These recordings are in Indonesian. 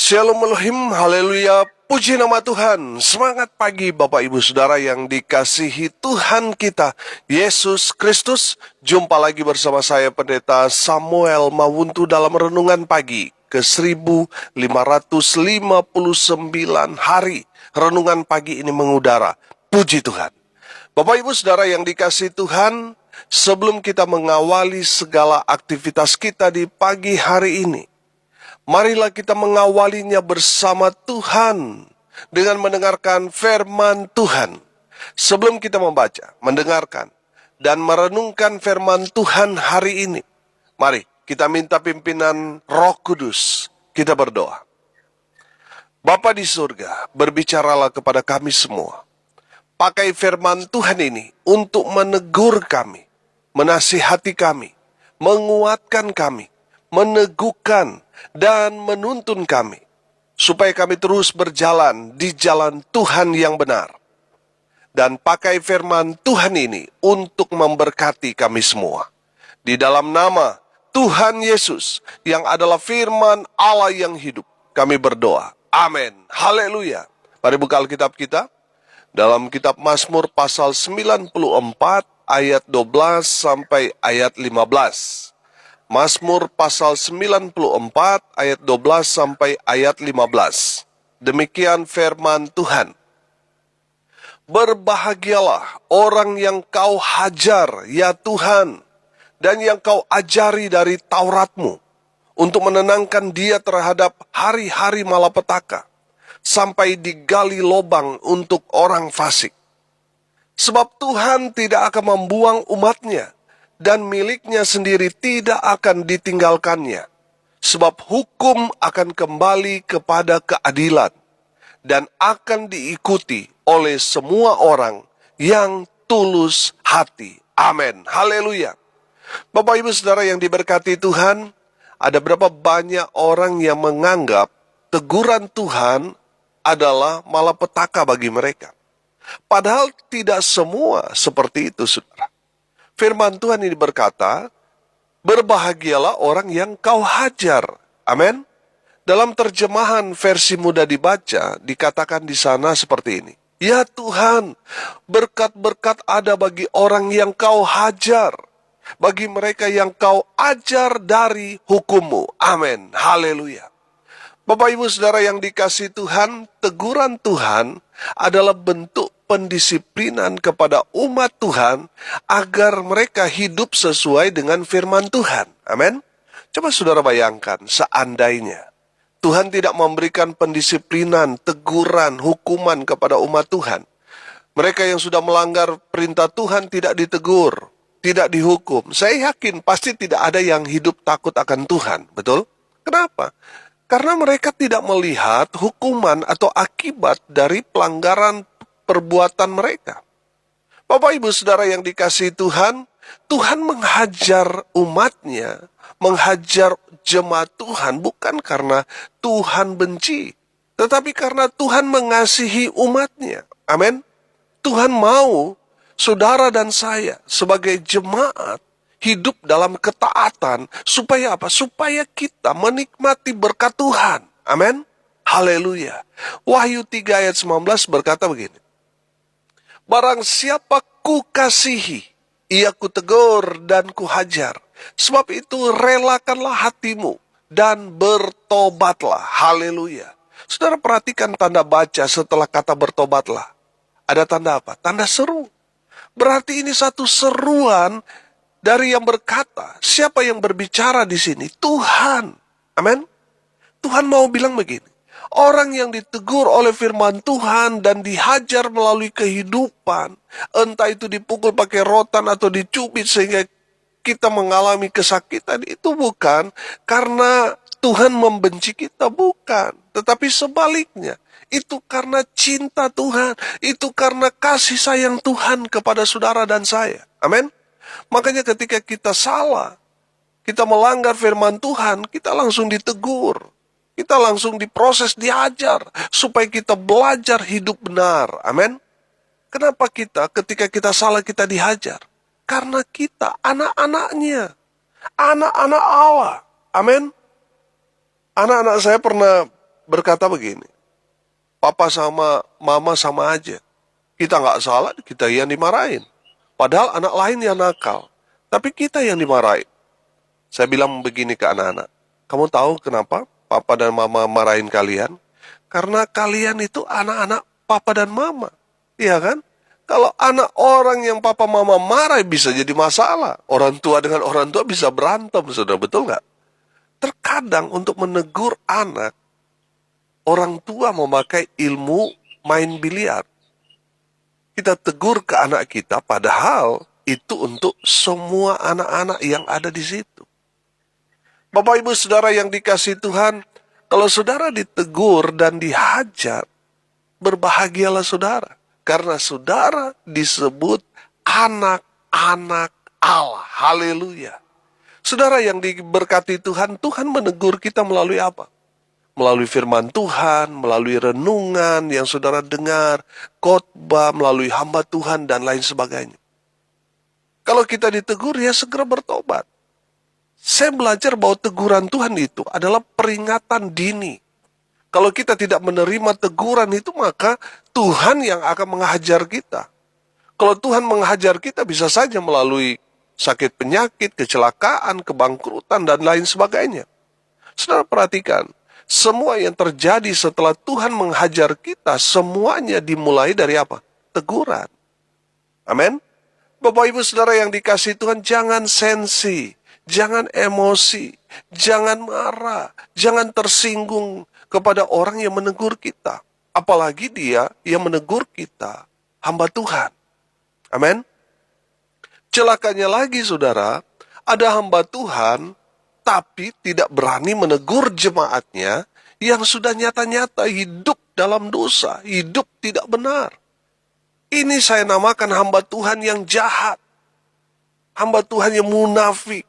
Shalom Elohim, haleluya, puji nama Tuhan. Semangat pagi Bapak Ibu Saudara yang dikasihi Tuhan kita, Yesus Kristus. Jumpa lagi bersama saya Pendeta Samuel Mawuntu dalam Renungan Pagi ke 1559 hari. Renungan pagi ini mengudara, puji Tuhan. Bapak Ibu Saudara yang dikasihi Tuhan, sebelum kita mengawali segala aktivitas kita di pagi hari ini, marilah kita mengawalinya bersama Tuhan dengan mendengarkan firman Tuhan. Sebelum kita membaca, mendengarkan, dan merenungkan firman Tuhan hari ini, mari kita minta pimpinan Roh Kudus. Kita berdoa. Bapa di surga, berbicaralah kepada kami semua. Pakai firman Tuhan ini untuk menegur kami, menasihati kami, menguatkan kami, meneguhkan, dan menuntun kami, supaya kami terus berjalan di jalan Tuhan yang benar. Dan pakai firman Tuhan ini untuk memberkati kami semua. Di dalam nama Tuhan Yesus, yang adalah firman Allah yang hidup, kami berdoa. Amin. Haleluya. Mari buka Alkitab kita. Dalam kitab Mazmur pasal 94 ayat 12 sampai ayat 15. Mazmur pasal 94 ayat 12 sampai ayat 15. Demikian firman Tuhan. Berbahagialah orang yang kau hajar, ya Tuhan, dan yang kau ajari dari Tauratmu, untuk menenangkan dia terhadap hari-hari malapetaka, sampai digali lobang untuk orang fasik. Sebab Tuhan tidak akan membuang umatnya, dan miliknya sendiri tidak akan ditinggalkannya. Sebab hukum akan kembali kepada keadilan, dan akan diikuti oleh semua orang yang tulus hati. Amin. Haleluya. Bapak Ibu Saudara yang diberkati Tuhan, ada berapa banyak orang yang menganggap teguran Tuhan adalah malapetaka bagi mereka. Padahal tidak semua seperti itu, saudara. Firman Tuhan ini berkata, berbahagialah orang yang kau hajar. Amin. Dalam terjemahan versi mudah dibaca, dikatakan di sana seperti ini. Ya Tuhan, berkat-berkat ada bagi orang yang kau hajar, bagi mereka yang kau ajar dari hukum-Mu. Amin. Haleluya. Bapak Ibu Saudara yang dikasihi Tuhan, teguran Tuhan adalah bentuk pendisiplinan kepada umat Tuhan agar mereka hidup sesuai dengan firman Tuhan. Amin. Coba saudara bayangkan, seandainya Tuhan tidak memberikan pendisiplinan, teguran, hukuman kepada umat Tuhan. Mereka yang sudah melanggar perintah Tuhan tidak ditegur, tidak dihukum. Saya yakin pasti tidak ada yang hidup takut akan Tuhan. Betul? Kenapa? Karena mereka tidak melihat hukuman atau akibat dari pelanggaran perbuatan mereka. Bapak Ibu Saudara yang dikasihi Tuhan, Tuhan menghajar umatnya, menghajar jemaat Tuhan bukan karena Tuhan benci, tetapi karena Tuhan mengasihi umatnya. Amin. Tuhan mau saudara dan saya sebagai jemaat hidup dalam ketaatan. Supaya apa? Supaya kita menikmati berkat Tuhan. Amin. Haleluya. Wahyu 3 ayat 19 berkata begini. Barang siapa ku kasihi, ia ku tegur dan ku hajar. Sebab itu relakanlah hatimu dan bertobatlah. Haleluya. Saudara perhatikan tanda baca setelah kata bertobatlah. Ada tanda apa? Tanda seru. Berarti ini satu seruan dari yang berkata. Siapa yang berbicara di sini? Tuhan. Amin. Tuhan mau bilang begini. Orang yang ditegur oleh firman Tuhan dan dihajar melalui kehidupan, entah itu dipukul pakai rotan atau dicubit sehingga kita mengalami kesakitan, itu bukan karena Tuhan membenci kita, bukan. Tetapi sebaliknya, itu karena cinta Tuhan, itu karena kasih sayang Tuhan kepada saudara dan saya. Amin. Makanya ketika kita salah, kita melanggar firman Tuhan, kita langsung ditegur. Kita langsung diproses, diajar, supaya kita belajar hidup benar. Amin. Kenapa ketika kita salah kita dihajar? Karena kita anak-anaknya. Anak-anak Allah. Amin. Anak-anak saya pernah berkata begini, papa sama mama sama aja. Kita nggak salah, kita yang dimarahin. Padahal anak lain yang nakal, tapi kita yang dimarahin. Saya bilang begini ke anak-anak, kamu tahu kenapa papa dan mama marahin kalian? Karena kalian itu anak-anak papa dan mama, iya kan? Kalau anak orang yang papa mama marah bisa jadi masalah. Orang tua dengan orang tua bisa berantem, sudah betul nggak? Terkadang untuk menegur anak, orang tua memakai ilmu main biliar. Kita tegur ke anak kita, padahal itu untuk semua anak-anak yang ada di situ. Bapak Ibu Saudara yang dikasihi Tuhan, kalau saudara ditegur dan dihajar, berbahagialah saudara. Karena saudara disebut anak-anak Allah. Haleluya. Saudara yang diberkati Tuhan, Tuhan menegur kita melalui apa? Melalui firman Tuhan, melalui renungan yang saudara dengar, khotbah, melalui hamba Tuhan, dan lain sebagainya. Kalau kita ditegur, ya segera bertobat. Saya belajar bahwa teguran Tuhan itu adalah peringatan dini. Kalau kita tidak menerima teguran itu, maka Tuhan yang akan menghajar kita. Kalau Tuhan menghajar kita, bisa saja melalui sakit penyakit, kecelakaan, kebangkrutan, dan lain sebagainya. Saudara perhatikan, semua yang terjadi setelah Tuhan menghajar kita, semuanya dimulai dari apa? Teguran. Amin. Bapak Ibu Saudara yang dikasihi Tuhan, jangan sensi, jangan emosi, jangan marah, jangan tersinggung kepada orang yang menegur kita. Apalagi dia yang menegur kita, hamba Tuhan. Amin. Celakanya lagi saudara, ada hamba Tuhan tapi tidak berani menegur jemaatnya yang sudah nyata-nyata hidup dalam dosa, hidup tidak benar. Ini saya namakan hamba Tuhan yang jahat. Hamba Tuhan yang munafik.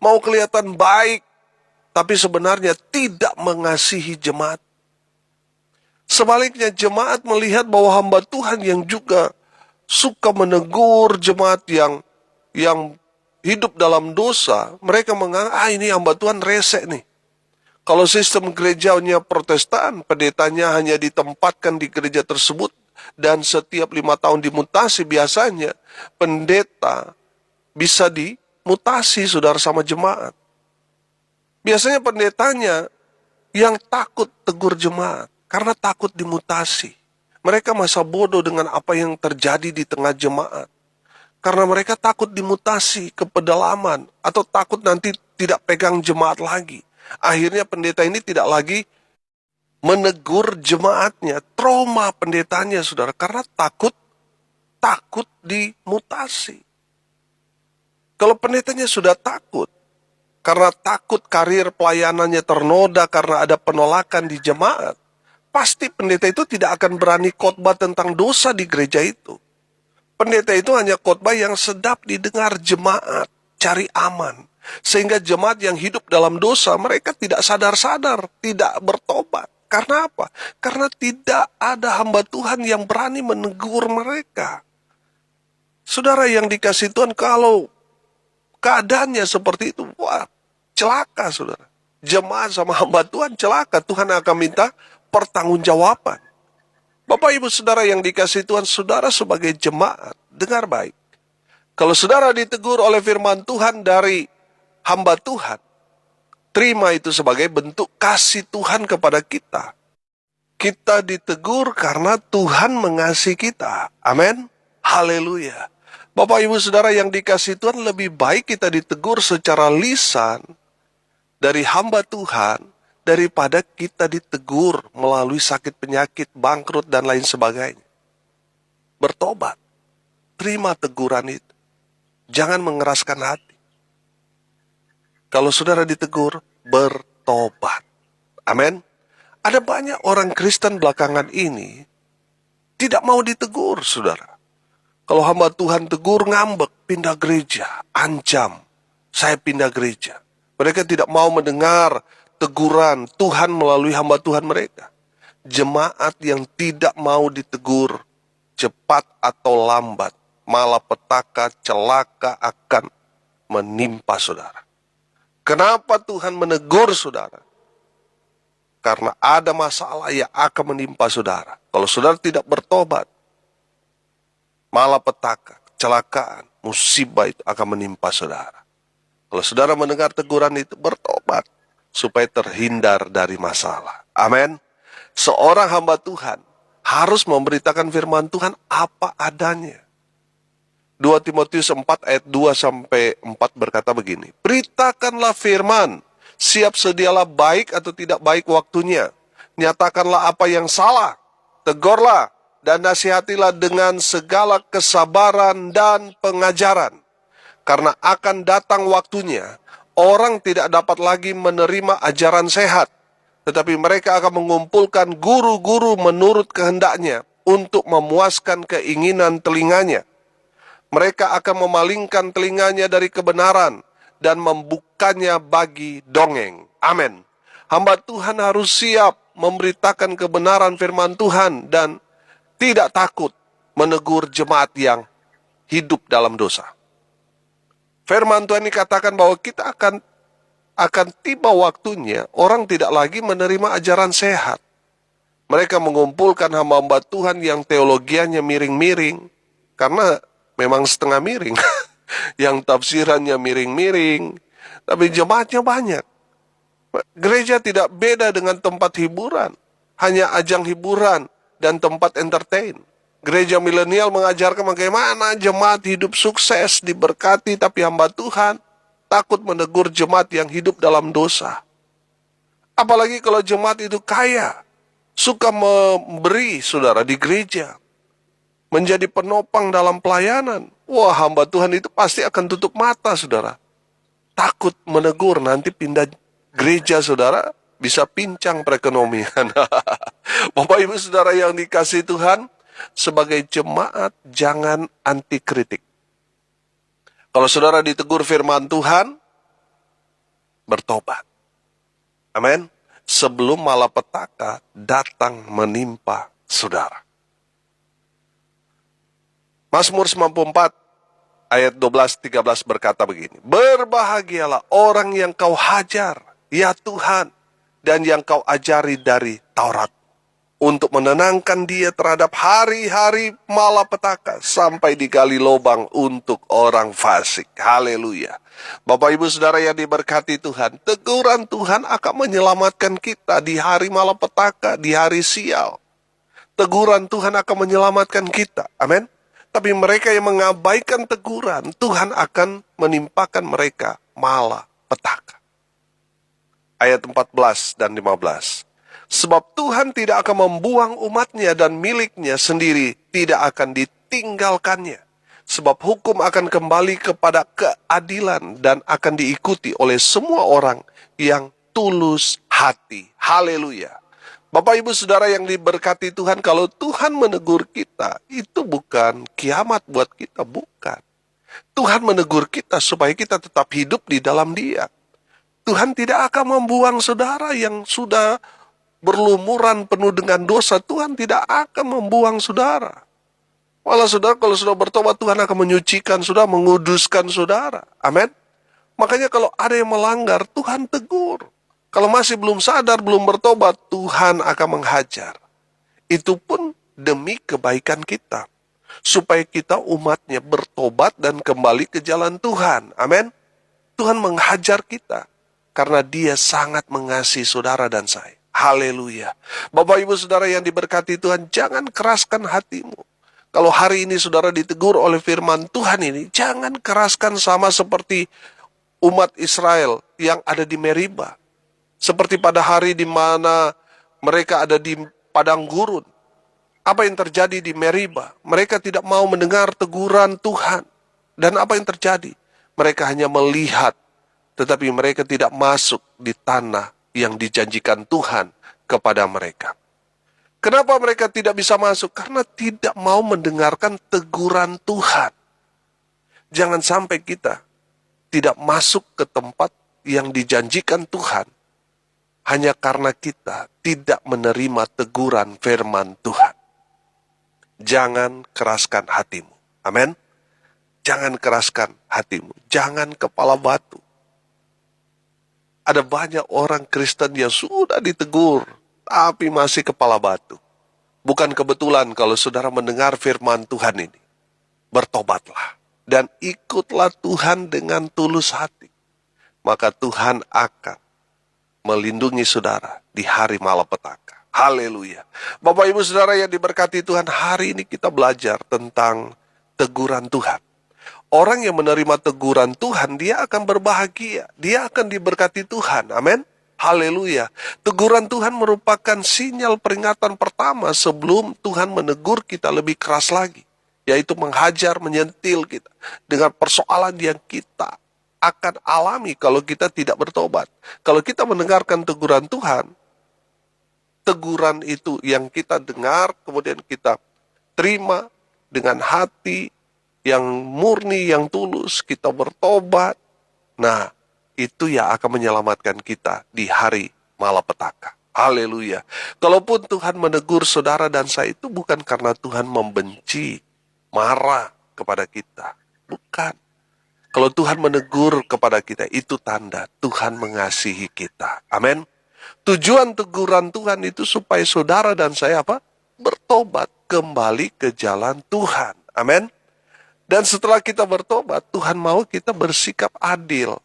Mau kelihatan baik, tapi sebenarnya tidak mengasihi jemaat. Sebaliknya jemaat melihat bahwa hamba Tuhan yang juga suka menegur jemaat yang hidup dalam dosa, mereka menganggap, ini hamba Tuhan resek nih. Kalau sistem gerejanya Protestan, pendetanya hanya ditempatkan di gereja tersebut, dan setiap 5 tahun dimutasi biasanya, pendeta bisa dimutasi, saudara, sama jemaat. Biasanya pendetanya yang takut tegur jemaat, karena takut dimutasi. Mereka masa bodoh dengan apa yang terjadi di tengah jemaat. Karena mereka takut dimutasi ke pedalaman, atau takut nanti tidak pegang jemaat lagi. Akhirnya pendeta ini tidak lagi menegur jemaatnya. Trauma pendetanya, saudara, karena takut dimutasi. Kalau pendetanya sudah takut, karena takut karir pelayanannya ternoda karena ada penolakan di jemaat, pasti pendeta itu tidak akan berani khotbah tentang dosa di gereja itu. Pendeta itu hanya khotbah yang sedap didengar jemaat, cari aman. Sehingga jemaat yang hidup dalam dosa, mereka tidak sadar-sadar, tidak bertobat. Karena apa? Karena tidak ada hamba Tuhan yang berani menegur mereka. Saudara yang dikasihi Tuhan, kalau keadaannya seperti itu, wah, celaka saudara. Jemaat sama hamba Tuhan celaka, Tuhan akan minta pertanggungjawaban. Bapak Ibu Saudara yang dikasihi Tuhan, saudara sebagai jemaat, dengar baik. Kalau saudara ditegur oleh firman Tuhan dari hamba Tuhan, terima itu sebagai bentuk kasih Tuhan kepada kita. Kita ditegur karena Tuhan mengasihi kita. Amin. Haleluya. Bapak Ibu Saudara yang dikasihi Tuhan, lebih baik kita ditegur secara lisan dari hamba Tuhan daripada kita ditegur melalui sakit penyakit, bangkrut, dan lain sebagainya. Bertobat. Terima teguran itu. Jangan mengeraskan hati. Kalau saudara ditegur, bertobat. Amin. Ada banyak orang Kristen belakangan ini tidak mau ditegur, saudara. Kalau hamba Tuhan tegur, ngambek, pindah gereja, ancam, saya pindah gereja. Mereka tidak mau mendengar teguran Tuhan melalui hamba Tuhan mereka. Jemaat yang tidak mau ditegur, cepat atau lambat, malapetaka, celaka akan menimpa saudara. Kenapa Tuhan menegur saudara? karena ada masalah yang akan menimpa saudara. Kalau saudara tidak bertobat, malapetaka, kecelakaan, musibah itu akan menimpa saudara. Kalau saudara mendengar teguran itu, bertobat supaya terhindar dari masalah. Amin. Seorang hamba Tuhan harus memberitakan firman Tuhan apa adanya. 2 Timotius 4 ayat 2-4 berkata begini, beritakanlah firman, siap sedialah baik atau tidak baik waktunya. Nyatakanlah apa yang salah, tegurlah, dan nasihatilah dengan segala kesabaran dan pengajaran. Karena akan datang waktunya, orang tidak dapat lagi menerima ajaran sehat, tetapi mereka akan mengumpulkan guru-guru menurut kehendaknya untuk memuaskan keinginan telinganya. Mereka akan memalingkan telinganya dari kebenaran dan membukanya bagi dongeng. Amin. Hamba Tuhan harus siap memberitakan kebenaran firman Tuhan dan tidak takut menegur jemaat yang hidup dalam dosa. Firman Tuhan dikatakan bahwa kita akan tiba waktunya orang tidak lagi menerima ajaran sehat. Mereka mengumpulkan hamba-hamba Tuhan yang teologianya miring-miring, karena memang setengah miring, yang tafsirannya miring-miring, tapi jemaatnya banyak. Gereja tidak beda dengan tempat hiburan, hanya ajang hiburan dan tempat entertain. Gereja milenial mengajarkan bagaimana jemaat hidup sukses, diberkati, tapi hamba Tuhan takut menegur jemaat yang hidup dalam dosa. Apalagi kalau jemaat itu kaya, suka memberi saudara di gereja, menjadi penopang dalam pelayanan. Wah, hamba Tuhan itu pasti akan tutup mata, saudara. Takut menegur, nanti pindah gereja, saudara, bisa pincang perekonomian. Bapak Ibu Saudara yang dikasihi Tuhan, sebagai jemaat jangan anti kritik. Kalau saudara ditegur firman Tuhan, bertobat. Amin. Sebelum malapetaka datang menimpa saudara. Mazmur 94 ayat 12-13 berkata begini, berbahagialah orang yang kau hajar, ya Tuhan, dan yang kau ajari dari Taurat, untuk menenangkan dia terhadap hari-hari malapetaka, sampai digali lubang untuk orang fasik. Haleluya. Bapak Ibu Saudara yang diberkati Tuhan, teguran Tuhan akan menyelamatkan kita di hari malapetaka, di hari sial. Teguran Tuhan akan menyelamatkan kita. Amin. Tapi mereka yang mengabaikan teguran, Tuhan akan menimpakan mereka malapetaka. Ayat 14 dan 15. Sebab Tuhan tidak akan membuang umatnya dan miliknya sendiri tidak akan ditinggalkannya. Sebab hukum akan kembali kepada keadilan dan akan diikuti oleh semua orang yang tulus hati. Haleluya. Bapak Ibu Saudara yang diberkati Tuhan, kalau Tuhan menegur kita, itu bukan kiamat buat kita, bukan. Tuhan menegur kita supaya kita tetap hidup di dalam Dia. Tuhan tidak akan membuang saudara yang sudah berlumuran penuh dengan dosa. Tuhan tidak akan membuang saudara. Walau saudara, kalau sudah bertobat, Tuhan akan menyucikan saudara, menguduskan saudara. Amin. Makanya kalau ada yang melanggar, Tuhan tegur. Kalau masih belum sadar, belum bertobat, Tuhan akan menghajar. Itu pun demi kebaikan kita. Supaya kita umatnya bertobat dan kembali ke jalan Tuhan. Amin. Tuhan menghajar kita. Karena Dia sangat mengasihi saudara dan saya. Haleluya. Bapak Ibu Saudara yang diberkati Tuhan, jangan keraskan hatimu. Kalau hari ini saudara ditegur oleh firman Tuhan ini, jangan keraskan sama seperti umat Israel yang ada di Meriba. Seperti pada hari di mana mereka ada di padang gurun. Apa yang terjadi di Meriba? Mereka tidak mau mendengar teguran Tuhan. Dan apa yang terjadi? Mereka hanya melihat, tetapi mereka tidak masuk di tanah yang dijanjikan Tuhan kepada mereka. Kenapa mereka tidak bisa masuk? Karena tidak mau mendengarkan teguran Tuhan. Jangan sampai kita tidak masuk ke tempat yang dijanjikan Tuhan hanya karena kita tidak menerima teguran firman Tuhan. Jangan keraskan hatimu. Amin. Jangan keraskan hatimu. Jangan kepala batu. Ada banyak orang Kristen yang sudah ditegur, tapi masih kepala batu. Bukan kebetulan kalau saudara mendengar firman Tuhan ini. Bertobatlah dan ikutlah Tuhan dengan tulus hati. Maka Tuhan akan melindungi saudara di hari malapetaka. Haleluya. Bapak Ibu Saudara yang diberkati Tuhan, hari ini kita belajar tentang teguran Tuhan. Orang yang menerima teguran Tuhan, dia akan berbahagia. Dia akan diberkati Tuhan. Amin. Haleluya. Teguran Tuhan merupakan sinyal peringatan pertama sebelum Tuhan menegur kita lebih keras lagi. Yaitu menghajar, menyentil kita dengan persoalan yang kita akan alami kalau kita tidak bertobat. Kalau kita mendengarkan teguran Tuhan, teguran itu yang kita dengar, kemudian kita terima dengan hati yang murni, yang tulus, kita bertobat. Nah, itu yang akan menyelamatkan kita di hari malapetaka. Haleluya. Kalaupun Tuhan menegur saudara dan saya, itu bukan karena Tuhan membenci, marah kepada kita. Bukan. Kalau Tuhan menegur kepada kita, itu tanda Tuhan mengasihi kita. Amin. Tujuan teguran Tuhan itu supaya saudara dan saya bertobat kembali ke jalan Tuhan. Amin. Dan setelah kita bertobat, Tuhan mau kita bersikap adil,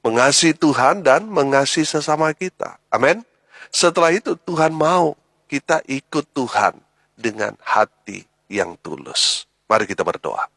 mengasihi Tuhan dan mengasihi sesama kita. Amin. Setelah itu Tuhan mau kita ikut Tuhan dengan hati yang tulus. Mari kita berdoa.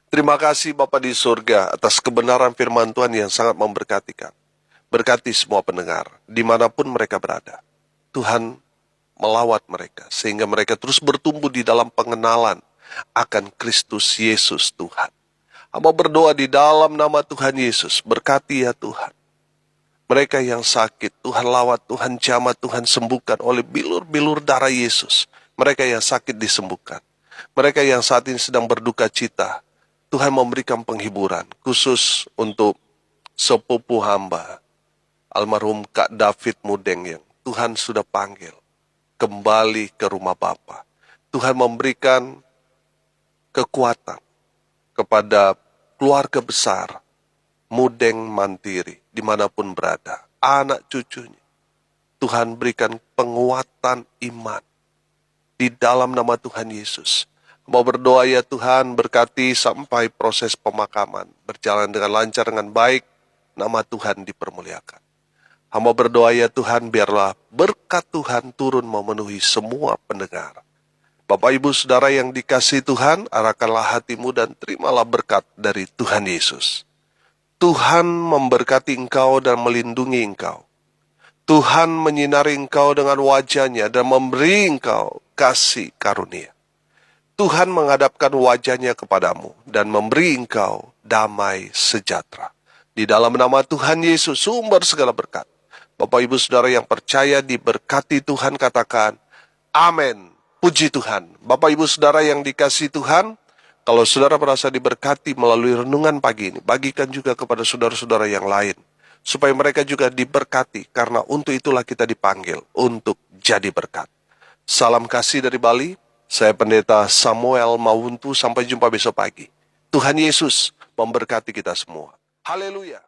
Terima kasih Bapa di surga atas kebenaran firman Tuhan yang sangat memberkati kami. Berkati semua pendengar, dimanapun mereka berada. Tuhan melawat mereka, sehingga mereka terus bertumbuh di dalam pengenalan akan Kristus Yesus Tuhan. Hamba berdoa di dalam nama Tuhan Yesus, berkati ya Tuhan. Mereka yang sakit, Tuhan lawat, Tuhan jamah, Tuhan sembuhkan oleh bilur-bilur darah Yesus. Mereka yang sakit disembuhkan. Mereka yang saat ini sedang berduka cita, Tuhan memberikan penghiburan, khusus untuk sepupu hamba, almarhum Kak David Mudeng yang Tuhan sudah panggil kembali ke rumah Bapa. Tuhan memberikan kekuatan kepada keluarga besar Mudeng Mantiri dimanapun berada, anak cucunya. Tuhan berikan penguatan iman di dalam nama Tuhan Yesus. Mau berdoa ya Tuhan, berkati sampai proses pemakaman berjalan dengan lancar, dengan baik, nama Tuhan dipermuliakan. Hamba berdoa ya Tuhan, biarlah berkat Tuhan turun memenuhi semua pendengar. Bapak Ibu Saudara yang dikasihi Tuhan, arahkanlah hatimu dan terimalah berkat dari Tuhan Yesus. Tuhan memberkati engkau dan melindungi engkau. Tuhan menyinari engkau dengan wajah-Nya dan memberi engkau kasih karunia. Tuhan menghadapkan wajah-Nya kepadamu dan memberi engkau damai sejahtera. Di dalam nama Tuhan Yesus, sumber segala berkat. Bapak Ibu Saudara yang percaya diberkati Tuhan, katakan amin. Puji Tuhan. Bapak Ibu Saudara yang dikasihi Tuhan, kalau saudara merasa diberkati melalui renungan pagi ini, bagikan juga kepada saudara-saudara yang lain, supaya mereka juga diberkati, karena untuk itulah kita dipanggil, untuk jadi berkat. Salam kasih dari Bali, saya Pendeta Samuel Mawuntu, sampai jumpa besok pagi. Tuhan Yesus memberkati kita semua. Haleluya.